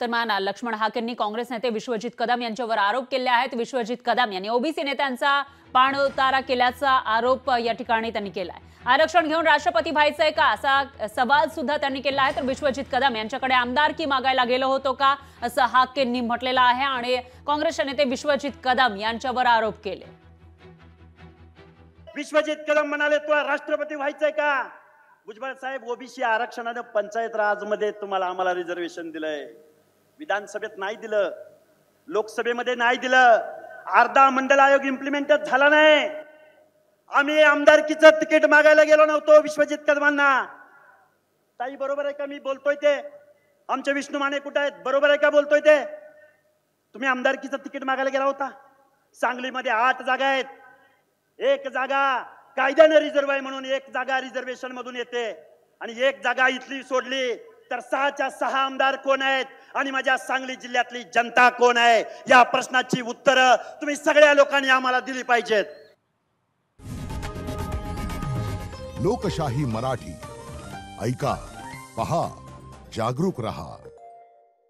दरम्यान लक्ष्मण हाकेंनी काँग्रेस नेते विश्वजित कदम यांच्यावर आरोप केले आहेत। विश्वजित कदम यांनी ओबीसी नेत्यांचा पाणउतारा केल्याचा आरोप या ठिकाणी त्यांनी केलाय। आरक्षण घेऊन राष्ट्रपती व्हायचंय का असा सवाल सुद्धा त्यांनी केला आहे। तर विश्वजित कदम यांच्याकडे आमदारकी मागायला गेलो होतो का असं हाकेंनी म्हटलेलं आहे आणि काँग्रेसचे नेते विश्वजित कदम यांच्यावर आरोप केले। विश्वजित कदम म्हणाले तुला राष्ट्रपती व्हायचंय का? भुजबळ साहेब, ओबीसी आरक्षणाने पंचायत राज मध्ये तुम्हाला आम्हाला रिझर्वेशन दिलंय, विधानसभेत नाही दिलं, लोकसभेमध्ये नाही दिलं, अर्धा मंडल आयोग इम्प्लिमेंटच झाला नाही। आम्ही आमदारकीचं तिकीट मागायला गेलो नव्हतो विश्वजित कदमांना। ताई बरोबर आहे का मी बोलतोय ते? आमचे विष्णू माने कुठे आहेत? बरोबर आहे का बोलतोय ते? तुम्ही आमदारकीचं तिकीट मागायला गेला होता? सांगलीमध्ये 8 जागा आहेत, 1 जागा कायद्याने रिझर्व्ह आहे म्हणून 1 जागा रिझर्वेशन मधून येते आणि 1 जागा इथली सोडली तर 6च्या 6 आमदार कोण आहेत आणि माझ्या सांगली जिल्ह्यातली जनता कोण आहे या प्रश्नाची उत्तरं तुम्ही सगळ्या लोकांनी आम्हाला दिली पाहिजेत। लोकशाही मराठी ऐका, पहा, जागरूक रहा।